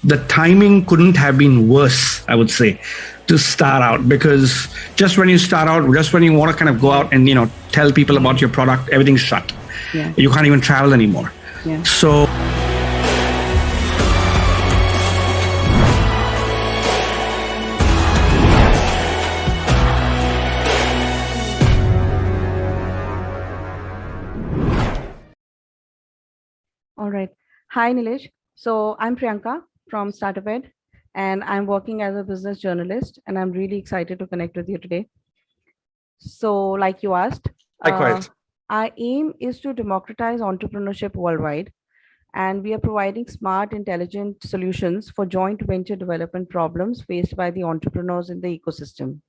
the timing couldn't have been worse, I would say, to start out, because just when you start out, just when you want to kind of go out and, tell people about your product, everything's shut. Yeah. You can't even travel anymore. Yeah. So All right. Hi, Nilesh. So I'm Priyanka from Startup Ed, and I'm working as a business journalist, and I'm really excited to connect with you today. So, like you asked, likewise. our aim is to democratize entrepreneurship worldwide, and we are providing smart, intelligent solutions for joint venture development problems faced by the entrepreneurs in the ecosystem.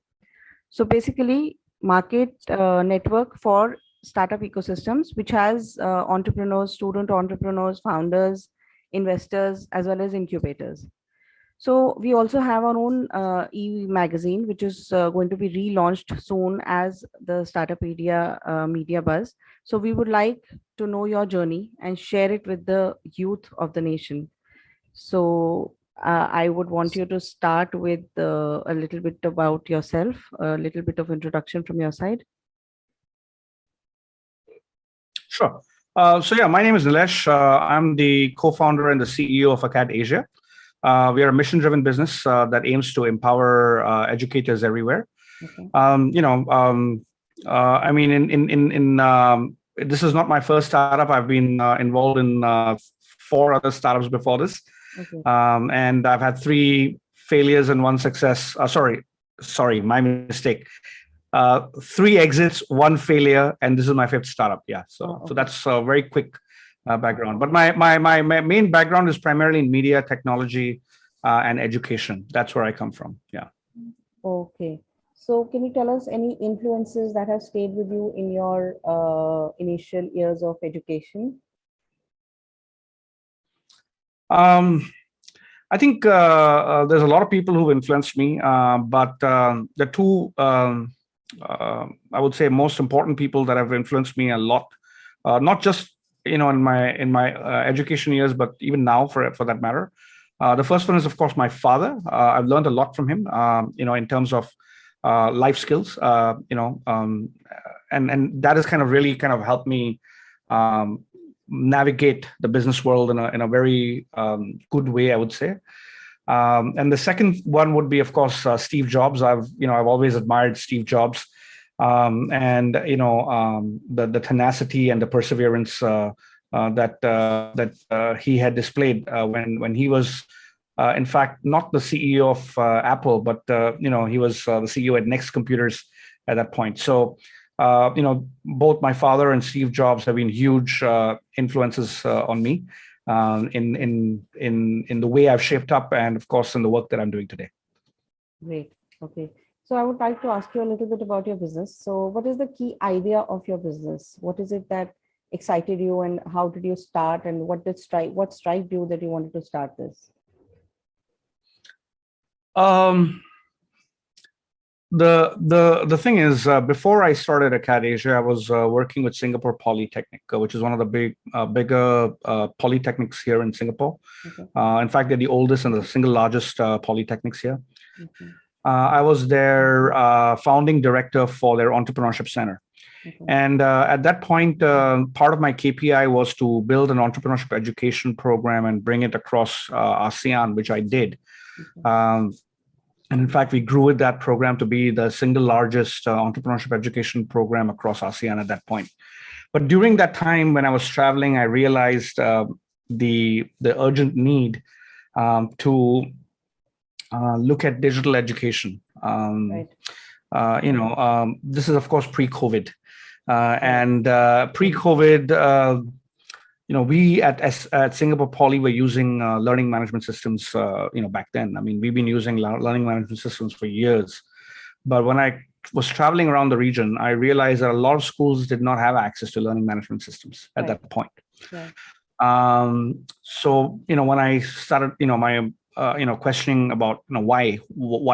So basically, market network for startup ecosystems, which has entrepreneurs, student entrepreneurs, founders, investors, as well as incubators. So we also have our own e-magazine, which is going to be relaunched soon as the Startupedia media buzz. So we would like to know your journey and share it with the youth of the nation. So I would want you to start with a little bit about yourself, a little bit of introduction from your side. Sure. So yeah, my name is Neelesh. I'm the co-founder and the CEO of Akadasia. We are a mission-driven business that aims to empower educators everywhere. Okay. I mean, this is not my first startup. I've been involved in 4 other startups before this, Okay. and I've had 3 failures and 1 success. Sorry, my mistake. 3 exits, 1 failure, and this is my 5th startup. Yeah, so that's a very quick background. But my main background is primarily in media, technology, and education. That's where I come from. Yeah. Okay. So can you tell us any influences that have stayed with you in your initial years of education? I think there's a lot of people who've influenced me, but the 2, I would say, most important people that have influenced me a lot, not just in my education years, but even now, for that matter. The first one is, of course, my father. I've learned a lot from him, in terms of life skills, and that has kind of really kind of helped me navigate the business world in a very good way, I would say. And the second one would be, of course, Steve Jobs. I've always admired Steve Jobs, and the tenacity and the perseverance that he had displayed when he was, in fact, not the CEO of Apple, but he was the CEO at Next Computers at that point. So both my father and Steve Jobs have been huge influences on me in the way I've shaped up, and of course in the work that I'm doing today. Great. Okay. So I would like to ask you a little bit about your business. So what is the key idea of your business? What is it that excited you, and how did you start, and what strived you that you wanted to start this? The thing is, before I started Akadasia, I was working with Singapore Polytechnic, which is one of the bigger polytechnics here in Singapore. Okay. In fact, they're the oldest and the single largest polytechnics here. Okay. I was their founding director for their entrepreneurship center. Okay. And at that point, part of my KPI was to build an entrepreneurship education program and bring it across ASEAN, which I did. Okay. And in fact, we grew with that program to be the single largest entrepreneurship education program across ASEAN at that point. But during that time, when I was traveling, I realized the urgent need to look at digital education. Right. This is, of course, pre-COVID. And pre-COVID, we at Singapore Poly were using learning management systems, back then. I mean, we've been using learning management systems for years. But when I was traveling around the region, I realized that a lot of schools did not have access to learning management systems at that point. Right. So, when I started, my questioning about, why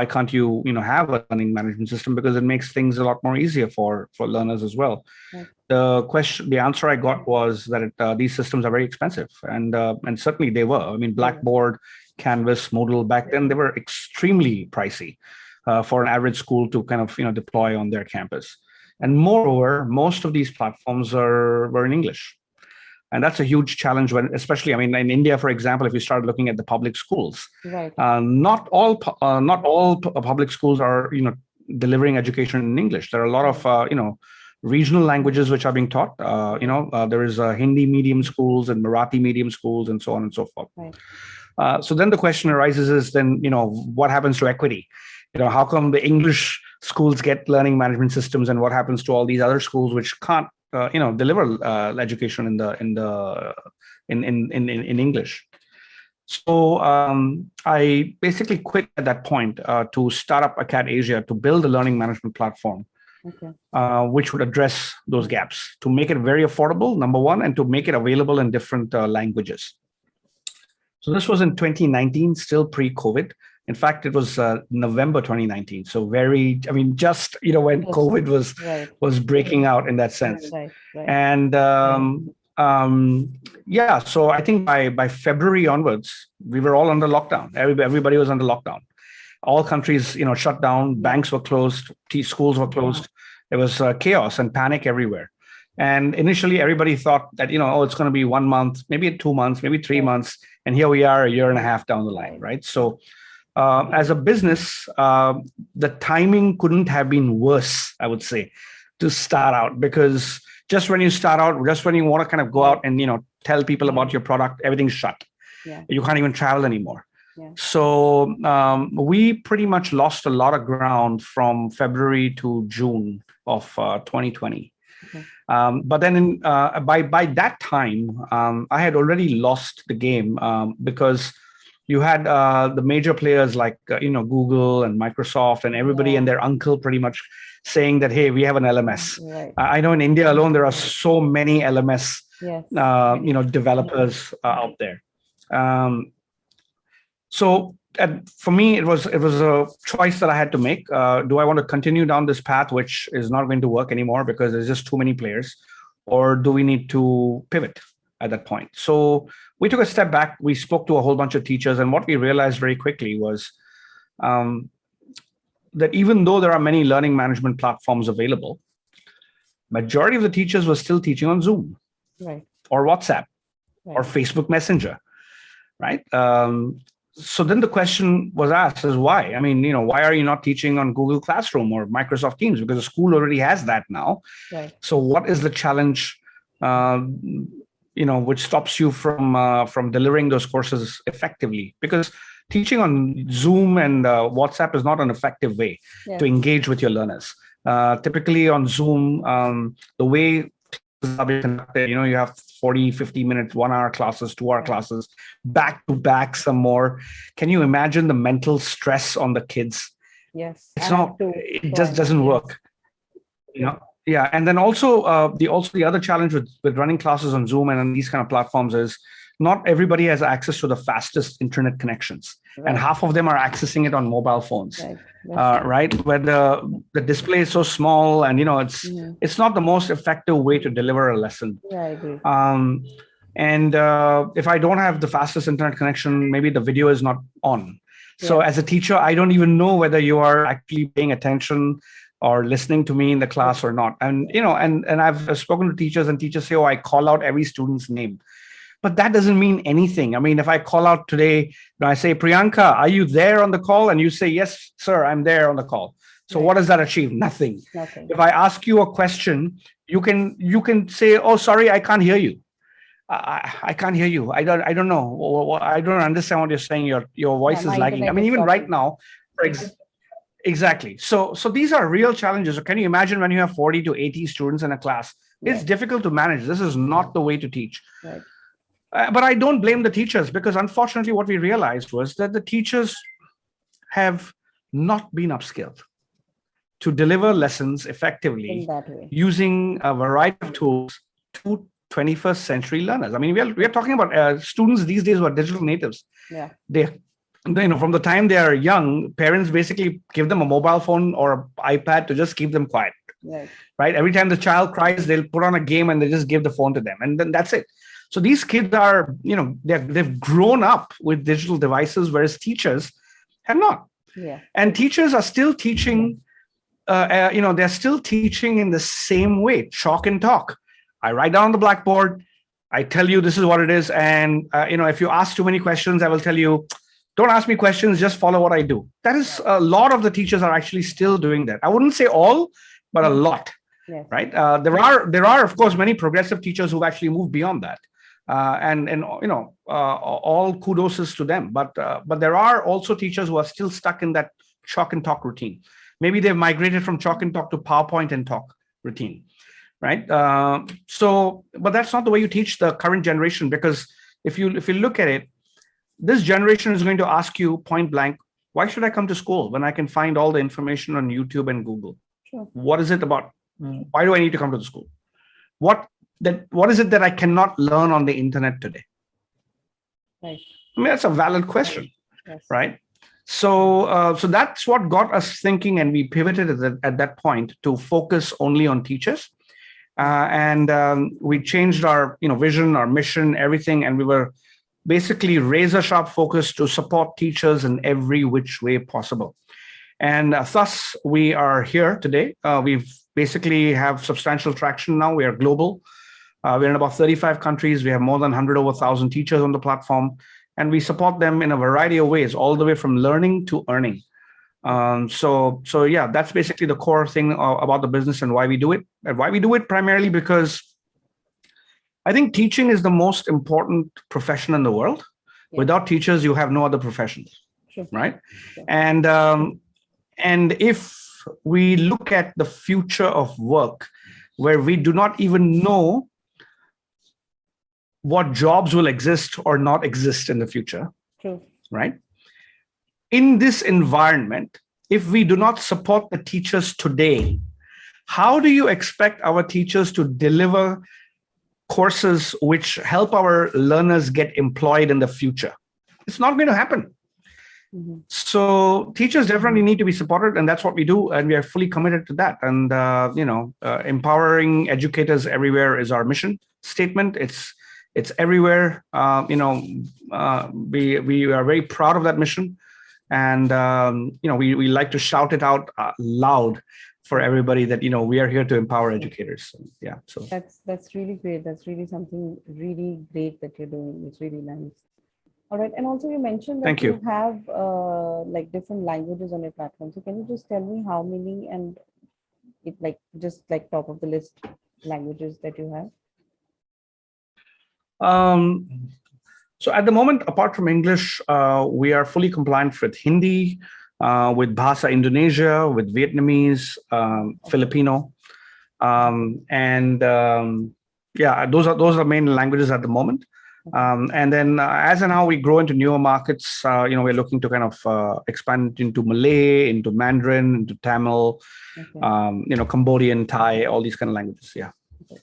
can't you, have a learning management system, because it makes things a lot more easier for learners as well. Right. The answer I got was that these systems are very expensive, and certainly they were. I mean, Blackboard Canvas, Moodle. Back then, they were extremely pricey for an average school to kind of deploy on their campus. And moreover, most of these platforms were in English. And that's a huge challenge when, especially, I mean, in India, for example, if you start looking at the public schools, Right. not all public schools are, delivering education in English. There are a lot of, regional languages which are being taught. There is Hindi medium schools and Marathi medium schools and so on and so forth. Right. So then the question arises is then, what happens to equity? How come the English schools get learning management systems, and what happens to all these other schools which can't, deliver education in English? So I basically quit at that point to start up Akadasia to build a learning management platform, Okay. which would address those gaps, to make it very affordable, number one, and to make it available in different languages. So this was in 2019, still pre-COVID. In fact, it was November 2019. So just when Yes. COVID Right. was breaking out in that sense. Right. Right. And so I think by February onwards, we were all under lockdown. Everybody was under lockdown. All countries, shut down. Banks were closed. Schools were closed. There was chaos and panic everywhere. And initially, everybody thought that it's going to be 1 month, maybe 2 months, maybe 3 months, and here we are, a year and a half down the line, right? So, as a business, the timing couldn't have been worse, I would say, to start out, because just when you start out, just when you want to kind of go out and tell people about your product, everything's shut. Yeah. You can't even travel anymore. Yeah. So we pretty much lost a lot of ground from February to June of 2020. Okay. But then by that time, I had already lost the game because you had the major players like Google and Microsoft and everybody and their uncle pretty much saying that, hey, we have an LMS. Right. I know in India alone there are so many LMS Yes. developers out there. So for me, it was a choice that I had to make. Do I want to continue down this path, which is not going to work anymore because there's just too many players, or do we need to pivot at that point? So we took a step back. We spoke to a whole bunch of teachers, and what we realized very quickly was that even though there are many learning management platforms available, majority of the teachers were still teaching on Zoom, Right. or WhatsApp, Right. or Facebook Messenger, right? So then the question was asked is why? I mean, why are you not teaching on Google Classroom or Microsoft Teams? Because the school already has that now. Right. So what is the challenge, which stops you from delivering those courses effectively? Because teaching on Zoom and WhatsApp is not an effective way to engage with your learners. Typically on Zoom, the way are being conducted, you have 40, 50 minutes, 1 hour classes, 2 hour classes, back to back, some more. Can you imagine the mental stress on the kids? Yes. It just doesn't work. Yeah. And then also the other challenge with running classes on Zoom and on these kind of platforms is not everybody has access to the fastest internet connections. Right. And half of them are accessing it on mobile phones. Right. Where the display is so small, and it's not the most effective way to deliver a lesson. Yeah, I agree. And if I don't have the fastest internet connection, maybe the video is not on. So as a teacher, I don't even know whether you are actually paying attention or listening to me in the class or not. And and I've spoken to teachers, and teachers say, oh, I call out every student's name. But that doesn't mean anything. I mean, if I call out today, I say, Priyanka, are you there on the call? And you say, yes, sir, I'm there on the call. So what does that achieve? Nothing. If I ask you a question, you can say, oh, sorry, I can't hear you. I can't hear you. I don't know. I don't understand what you're saying. Your voice is lagging. I mean, even right now, exactly. So these are real challenges. So can you imagine when you have 40 to 80 students in a class? It's difficult to manage. This is not the way to teach. Right. But I don't blame the teachers, because unfortunately what we realized was that the teachers have not been upskilled to deliver lessons effectively using a variety of tools to 21st century learners. I mean, we are talking about students these days who are digital natives. Yeah. They from the time they are young, parents basically give them a mobile phone or an iPad to just keep them quiet. Right. Every time the child cries, they'll put on a game and they just give the phone to them, and then that's it. So these kids are, they've grown up with digital devices, whereas teachers have not. Yeah. And teachers are still teaching, they're still teaching in the same way, chalk and talk. I write down on the blackboard, I tell you this is what it is. And, if you ask too many questions, I will tell you, don't ask me questions, just follow what I do. That is, a lot of the teachers are actually still doing that. I wouldn't say all, but a lot. Yes. Right? There are, of course, many progressive teachers who've actually moved beyond that. All kudos to them. But there are also teachers who are still stuck in that chalk and talk routine. Maybe they've migrated from chalk and talk to PowerPoint and talk routine, right? But that's not the way you teach the current generation, because if you look at it, this generation is going to ask you point blank, why should I come to school when I can find all the information on YouTube and Google? Sure. What is it about? Why do I need to come to the school? What is it that I cannot learn on the internet today? Right. I mean, that's a valid question, Yes. right? So that's what got us thinking, and we pivoted at that point to focus only on teachers, and we changed our vision, our mission, everything, and we were basically razor sharp focused to support teachers in every which way possible. And thus we are here today. We've basically have substantial traction now. We are global. We're in about 35 countries. We have more than 1,000 teachers on the platform, and we support them in a variety of ways, all the way from learning to earning. So yeah, that's basically the core thing about the business and why we do it. And why we do it primarily because I think teaching is the most important profession in the world. Yeah. Without teachers, you have no other professions, sure. Right? Sure. And if we look at the future of work, where we do not even know what jobs will exist or not exist in the future, true. Right? In this environment, if we do not support the teachers today, how do you expect our teachers to deliver courses which help our learners get employed in the future? It's not going to happen. Mm-hmm. So teachers definitely need to be supported, and that's what we do, and we are fully committed to that. And empowering educators everywhere is our mission statement. It's everywhere. We are very proud of that mission, and we like to shout it out loud for everybody that we are here to empower educators. Yeah, so that's really great. That's really something really great that you're doing. It's really nice. All right, and also you mentioned that you have like different languages on your platform. So can you just tell me how many, and just top of the list languages that you have? So at the moment, apart from English, we are fully compliant with Hindi, with Bahasa Indonesia, with Vietnamese, Filipino, those are the main languages at the moment. And then as and how we grow into newer markets, we're looking to kind of expand into Malay, into Mandarin, into Tamil, Cambodian, Thai, all these kind of languages. Yeah. Okay.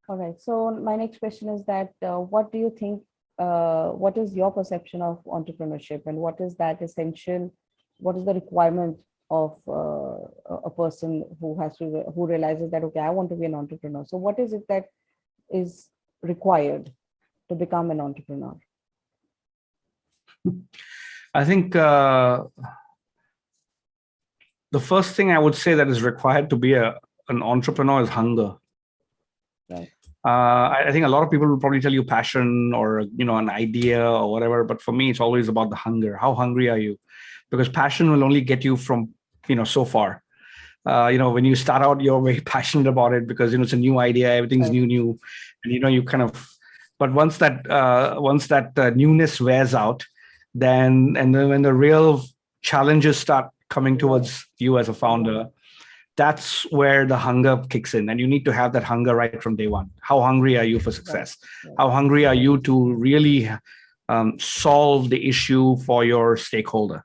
All right. So my next question is that what do you think? What is your perception of entrepreneurship, and what is that essential? What is the requirement of a person who realizes that, okay, I want to be an entrepreneur? So what is it that is required to become an entrepreneur? I think the first thing I would say that is required to be an entrepreneur is hunger. Right. I think a lot of people will probably tell you passion or an idea or whatever, but for me, it's always about the hunger. How hungry are you? Because passion will only get you from so far. When you start out, you're very passionate about it because it's a new idea, everything's right. new, and you kind of. But once that newness wears out, then when the real challenges start coming towards you as a founder, that's where the hunger kicks in, and you need to have that hunger right from day one. How hungry are you for success? How hungry are you to really solve the issue for your stakeholder?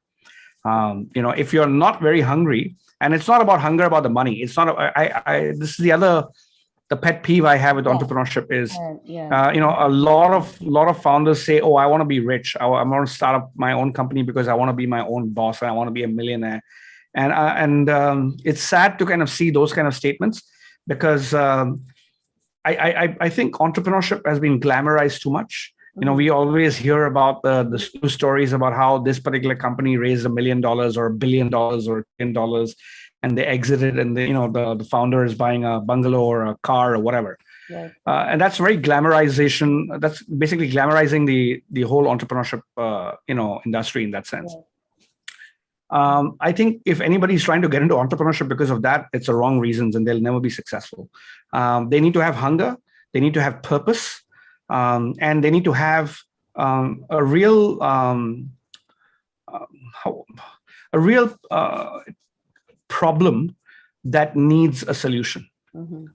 If you're not very hungry, and it's not about hunger about the money. It's not. This is the pet peeve I have with entrepreneurship is, a lot of founders say, "Oh, I want to be rich. I want to start up my own company because I want to be my own boss and I want to be a millionaire." And it's sad to kind of see those kind of statements because I I think entrepreneurship has been glamorized too much. We always hear about the news stories about how this particular company raised $1 million or $1 billion or $1 billion, and they exited, and the founder is buying a bungalow or a car or whatever. Right. And that's very glamorization. That's basically glamorizing the whole entrepreneurship industry in that sense. Right. I think if anybody's trying to get into entrepreneurship because of that, it's the wrong reasons, and they'll never be successful. They need to have hunger. They need to have purpose. And they need to have a real problem that needs a solution.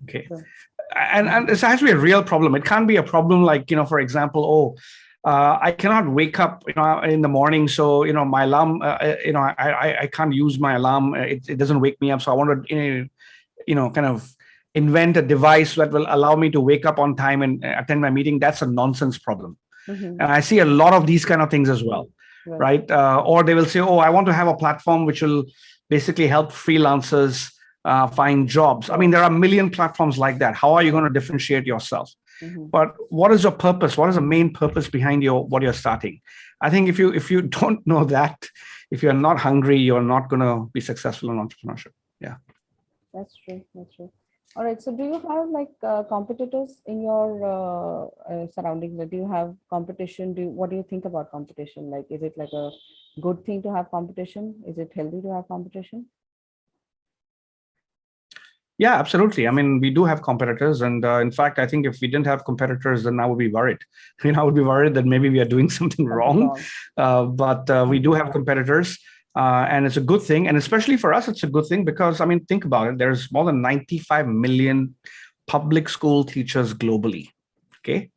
Okay. Sure. And it has to be a real problem. It can't be a problem like, for example, I cannot wake up, in the morning. So, my alarm, I can't use my alarm. It doesn't wake me up. So I want to, kind of invent a device that will allow me to wake up on time and attend my meeting. That's a nonsense problem. And I see a lot of these kind of things as well, right? Or they will say, I want to have a platform which will basically help freelancers find jobs. I mean, there are a million platforms like that. How are you going to differentiate yourself? But what is your purpose? What is the main purpose behind what you're starting? I think if you don't know that, if you're not hungry, you're not going to be successful in entrepreneurship. Yeah. That's true. That's true. All right. So do you have competitors in your surroundings? Do you have competition? What do you think about competition? Like, is it like a good thing to have competition? Is it healthy to have competition? Yeah, absolutely. I mean, we do have competitors. And in fact, I think if we didn't have competitors, then I would be worried. I would be worried that maybe we are doing something wrong. But we do have competitors. And it's a good thing. And especially for us, it's a good thing because, I mean, think about it. There's more than 95 million public school teachers globally. Okay.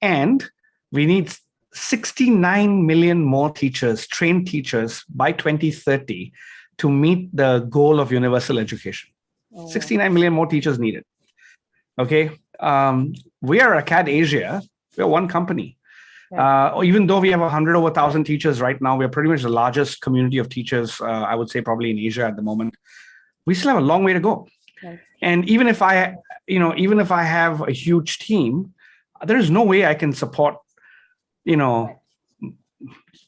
And we need 69 million more teachers, trained teachers by 2030 to meet the goal of universal education. 69 million more teachers needed. Okay. We are Acadasia. We're one company. Even though we have 100 over 1,000 teachers right now, we're pretty much the largest community of teachers, I would say probably in Asia at the moment. We still have a long way to go. And even if I have a huge team, there is no way I can support,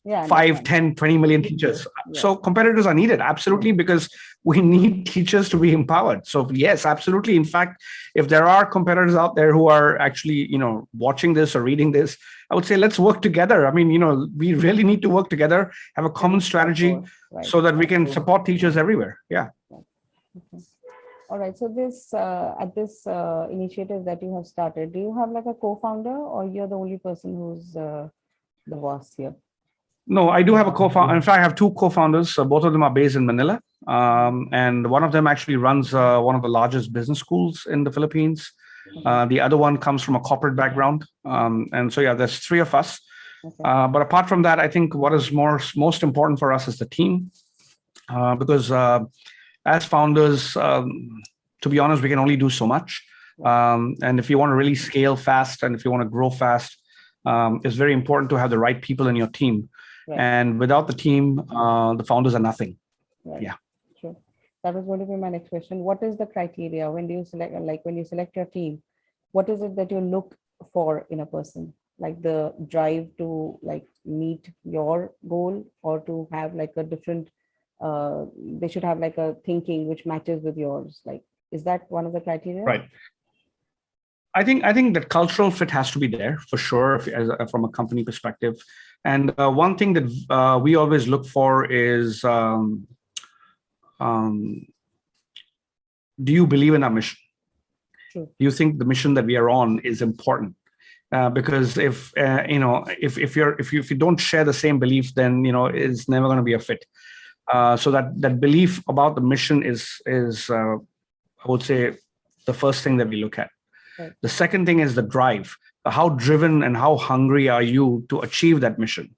5, 10, 20 million teachers. So competitors are needed, absolutely, because we need teachers to be empowered. So yes, absolutely. In fact, if there are competitors out there who are actually, watching this or reading this, I would say, let's work together. I mean, we really need to work together, have a common strategy so that we can support teachers everywhere. Yeah. Okay. All right. So this at this initiative that you have started, do you have like a co-founder, or you're the only person who's the boss here? No, I do have a co-founder. In fact, I have two co-founders. Both of them are based in Manila. And one of them actually runs one of the largest business schools in the Philippines. The other one comes from a corporate background. And so, yeah, there's three of us. But apart from that, I think what is most important for us is the team. Because as founders, to be honest, we can only do so much. And if you want to really scale fast and if you want to grow fast, it's very important to have the right people in your team. And without the team, the founders are nothing. Yeah. Sure. That was going to be my next question. What is the criteria when do you select, when you select your team? What is it that you look for in a person? Like the drive to meet your goal, or to have like a different, they should have like a thinking which matches with yours. Is that one of the criteria? Right. I think that cultural fit has to be there for sure, from a company perspective. And one thing that we always look for is, do you believe in our mission? Sure. Do you think the mission that we are on is important? Because if you don't share the same belief, then it's never going to be a fit. So that belief about the mission is I would say the first thing that we look at. The second thing is the drive. How driven and how hungry are you to achieve that mission?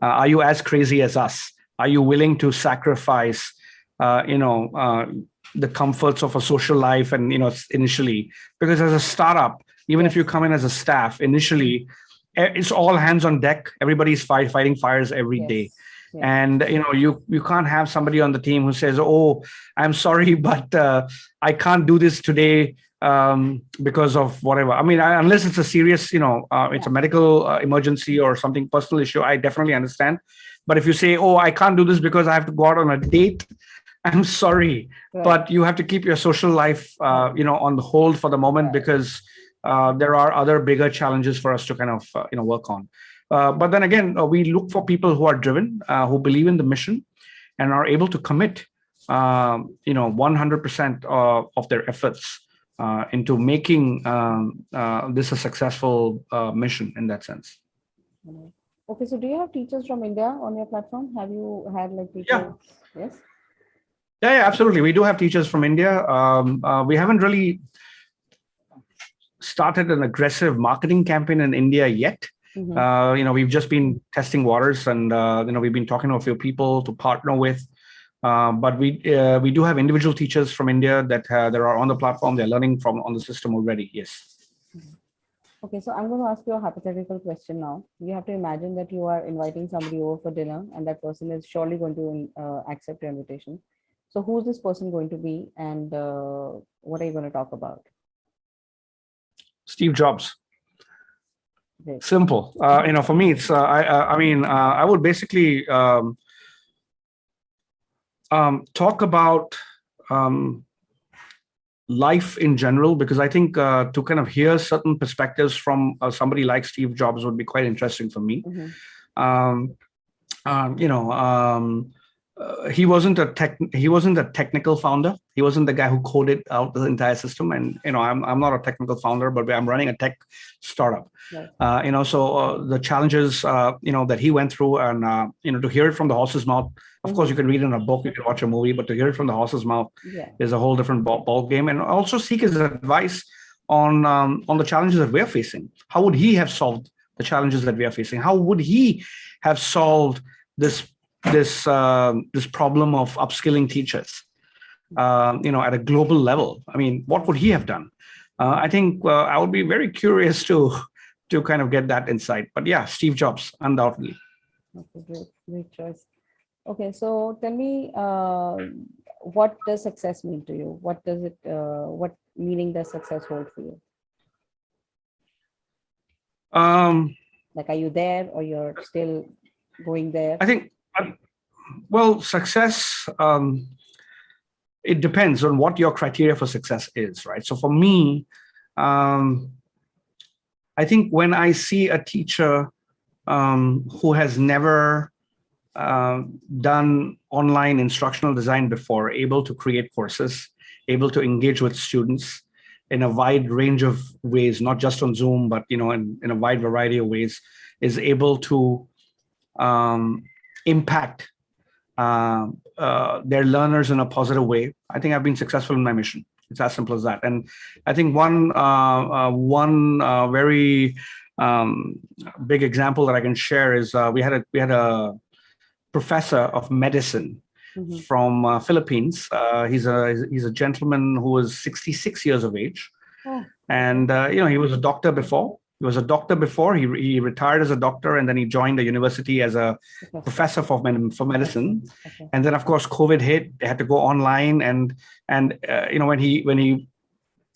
Are you as crazy as us? Are you willing to sacrifice, the comforts of a social life and, initially? Because as a startup, even if you come in as a staff, initially, it's all hands on deck. Everybody's fighting fires every day. And you can't have somebody on the team who says, "Oh, I'm sorry, but I can't do this today. because of whatever. I mean, unless it's a serious, it's a medical emergency or something personal issue, I definitely understand. But if you say, oh, I can't do this because I have to go out on a date, I'm sorry, but you have to keep your social life, on the hold for the moment, because there are other bigger challenges for us to kind of, work on. But then again, we look for people who are driven, who believe in the mission, and are able to commit, 100% of their efforts into making this a successful mission in that sense. Okay, so do you have teachers from India on your platform? Have you had like people? Yes. Yeah, absolutely. We do have teachers from India. We haven't really started an aggressive marketing campaign in India yet. We've just been testing waters, and we've been talking to a few people to partner with. But we do have individual teachers from India that are on the platform. They're learning on the system already. Yes. Okay, so I'm going to ask you a hypothetical question now. You have to imagine that you are inviting somebody over for dinner, and that person is surely going to accept your invitation. So who's this person going to be, and what are you going to talk about? Steve Jobs. Simple. For me, it's I would basically talk about life in general, because I think to kind of hear certain perspectives from somebody like Steve Jobs would be quite interesting for me. He wasn't a technical founder. He wasn't the guy who coded out the entire system. And I'm not a technical founder, but I'm running a tech startup. So the challenges that he went through, and to hear it from the horse's mouth. Of course, you can read it in a book, you can watch a movie, but to hear it from the horse's mouth is a whole different ball game. And also seek his advice on the challenges that we're facing. How would he have solved the challenges that we are facing? How would he have solved this problem of upskilling teachers, at a global level? I mean, what would he have done? I think I would be very curious to kind of get that insight. But yeah, Steve Jobs, undoubtedly. Okay, great choice. Okay, so tell me, what does success mean to you? What meaning does success hold for you? Like, are you there, or you're still going there? I think, success, it depends on what your criteria for success is, right? So for me, I think when I see a teacher who has never done online instructional design before, able to create courses, able to engage with students in a wide range of ways, not just on Zoom, but in a wide variety of ways, is able to impact their learners in a positive way, I think I've been successful in my mission. It's as simple as that. And I think one very big example that I can share is we had a professor of medicine from Philippines. He's a gentleman who was 66 years of age, and he was a doctor before. He retired as a doctor, and then he joined the university as a professor for medicine. And then, of course, COVID hit. They had to go online, and when he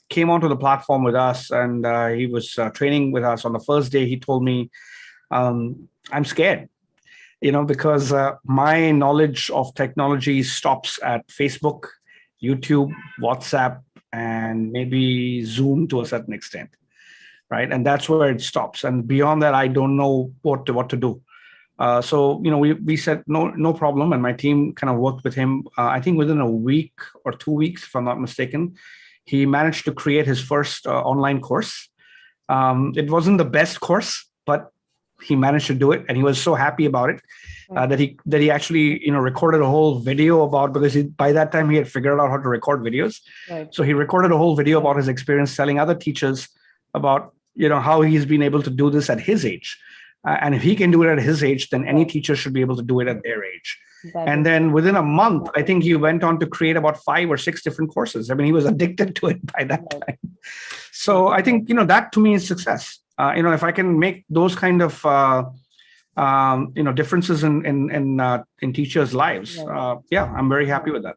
came onto the platform with us, and he was training with us on the first day, he told me, "I'm scared, because my knowledge of technology stops at Facebook, YouTube, WhatsApp, and maybe Zoom to a certain extent." Right. And that's where it stops. And beyond that, I don't know what to do. So, we said, no problem. And my team kind of worked with him. I think within a week or 2 weeks, if I'm not mistaken, he managed to create his first online course. It wasn't the best course, but he managed to do it. And he was so happy about it that he actually, recorded a whole video about, because by that time he had figured out how to record videos. Right. So he recorded a whole video about his experience telling other teachers about how he's been able to do this at his age, and if he can do it at his age, then any teacher should be able to do it at their age. And then within a month, I think he went on to create about 5 or 6 different courses. I mean, he was addicted to it by that time. So I think that to me is success. If I can make those kind of differences in teachers' lives, I'm very happy with that.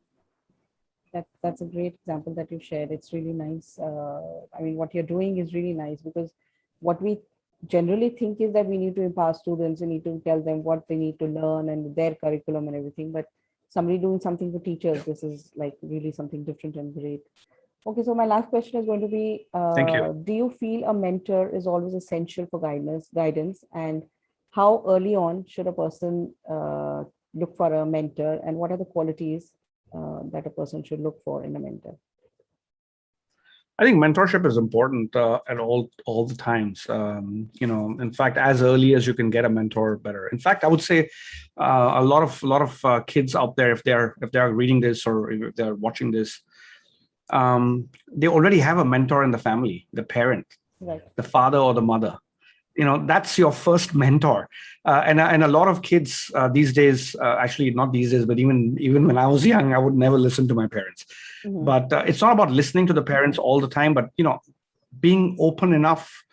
That's a great example that you shared. It's really nice. I mean, what you're doing is really nice, because what we generally think is that we need to empower students, we need to tell them what they need to learn and their curriculum and everything. But somebody doing something for teachers, this is like really something different and great. Okay, so my last question is going to be, Thank you. do you feel a mentor is always essential for guidance, and how early on should a person look for a mentor, and what are the qualities that a person should look for in a mentor? I think mentorship is important at all the times. In fact, as early as you can get a mentor, better. In fact, I would say a lot of kids out there, if they're reading this or if they're watching this, they already have a mentor in the family, the parent, Right. the father or the mother. That's your first mentor. And a lot of kids these days, actually not these days, but even when I was young, I would never listen to my parents. Mhm. But it's not about listening to the parents all the time, but being open enough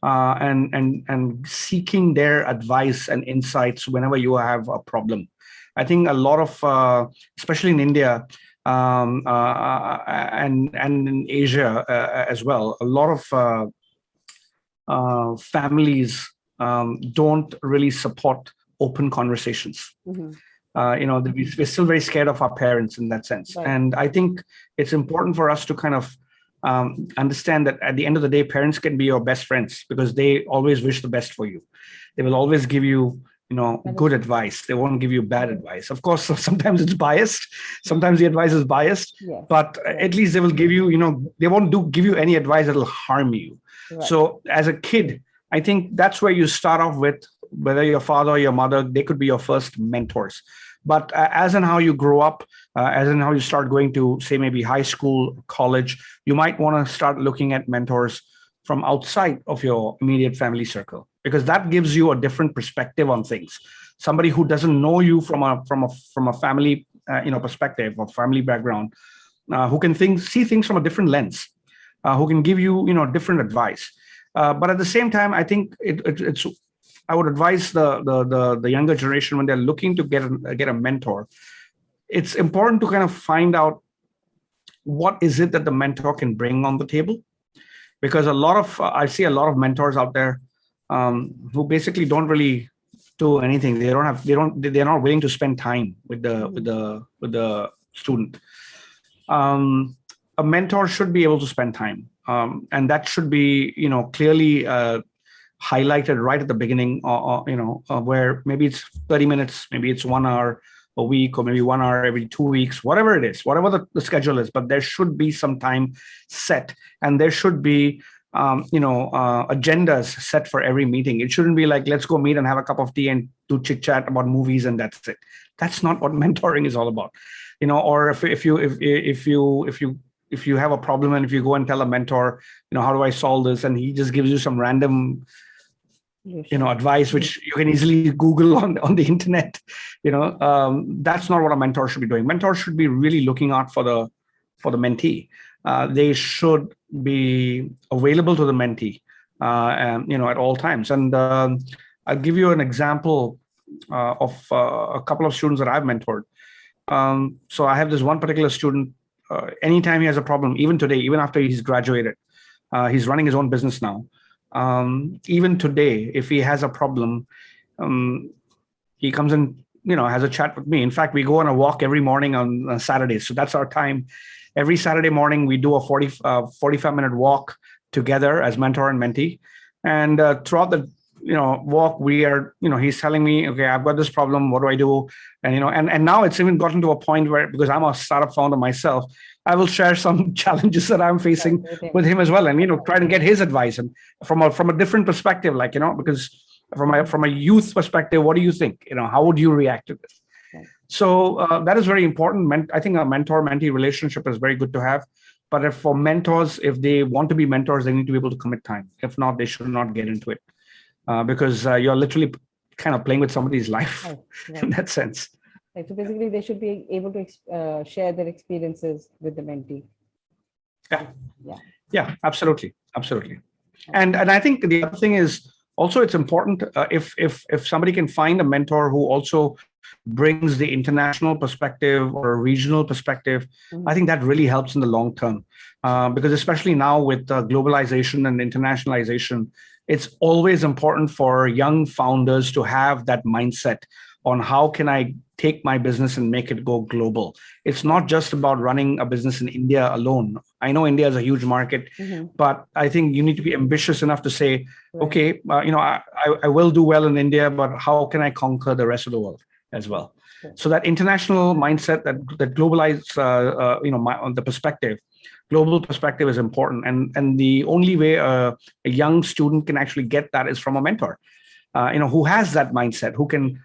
and seeking their advice and insights whenever you have a problem. I think a lot of, especially in India, and in Asia as well, a lot of families don't really support open conversations. Mhm. We're still very scared of our parents in that sense. Right. And I think it's important for us to kind of understand that at the end of the day, parents can be your best friends because they always wish the best for you. They will always give you, good advice. They won't give you bad advice. Of course, sometimes it's biased. Sometimes the advice is biased, Yes. but at least they will give you, they won't give you any advice that will harm you. Right. So as a kid, I think that's where you start off with, whether your father or your mother, they could be your first mentors. But as in how you grow up, as in how you start going to, say, maybe high school, college, you might want to start looking at mentors from outside of your immediate family circle, because that gives you a different perspective on things. Somebody who doesn't know you from a family perspective or family background, who can see things from a different lens, who can give you different advice. But at the same time, I think it's I would advise the younger generation, when they're looking to get a mentor, it's important to kind of find out what is it that the mentor can bring on the table. Because I see a lot of mentors out there who basically don't really do anything. They're not willing to spend time with the student. A mentor should be able to spend time, and that should be clearly highlighted right at the beginning, where maybe it's 30 minutes, maybe it's 1 hour a week, or maybe 1 hour every 2 weeks, whatever it is, whatever the schedule is. But there should be some time set, and there should be agendas set for every meeting. It shouldn't be like, let's go meet and have a cup of tea and do chit chat about movies and that's it. That's not what mentoring is all about. Or if you have a problem and if you go and tell a mentor, how do I solve this, and he just gives you some random advice which you can easily Google on the internet, that's not what a mentor should be doing. Mentor should be really looking out for the mentee. They should be available to the mentee, at all times. And I'll give you an example of a couple of students that I've mentored. So I have this one particular student. Anytime he has a problem, even today, even after he's graduated, he's running his own business now. Even today, if he has a problem, he comes and has a chat with me. In fact, we go on a walk every morning on Saturdays. So that's our time. Every Saturday morning, we do a 45-minute walk together as mentor and mentee. And throughout the walk, we are, he's telling me, okay, I've got this problem. What do I do? And and now it's even gotten to a point where, because I'm a startup founder myself, I will share some challenges that I'm facing with him as well, and try to get his advice and from a different perspective, like because from a youth perspective, what do you think? How would you react to this? So that is very important. I think a mentor-mentee relationship is very good to have. But for mentors, if they want to be mentors, they need to be able to commit time. If not, they should not get into it, because you're literally kind of playing with somebody's life in that sense. Right. So basically, they should be able to share their experiences with the mentee. Yeah, absolutely. And I think the other thing is, Also, it's important if somebody can find a mentor who also brings the international perspective or a regional perspective. I think that really helps in the long term, because especially now with globalization and internationalization, it's always important for young founders to have that mindset on how can I take my business and make it go global. It's not just about running a business in India alone. I know India is a huge market, but I think you need to be ambitious enough to say, okay, I will do well in India, but how can I conquer the rest of the world as well? So that international mindset, that globalized, on the perspective, global perspective is important, and the only way a young student can actually get that is from a mentor, who has that mindset, who can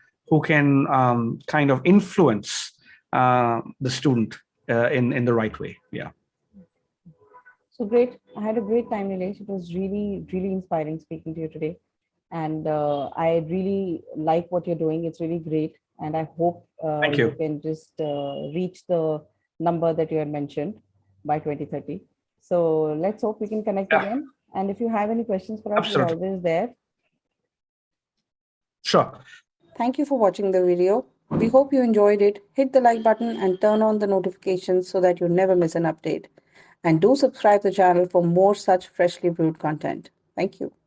kind of influence the student in the right way. Yeah. So great. I had a great time, Neelesh. It was really, really inspiring speaking to you today. And I really like what you're doing. It's really great. And I hope Thank you you. can just reach the number that you had mentioned by 2030. So let's hope we can connect Yeah, again. And if you have any questions for us, we're absolutely. always there. Sure. Thank you for watching the video. We hope you enjoyed it. Hit the like button and turn on the notifications so that you never miss an update. And do subscribe to the channel for more such freshly brewed content. Thank you.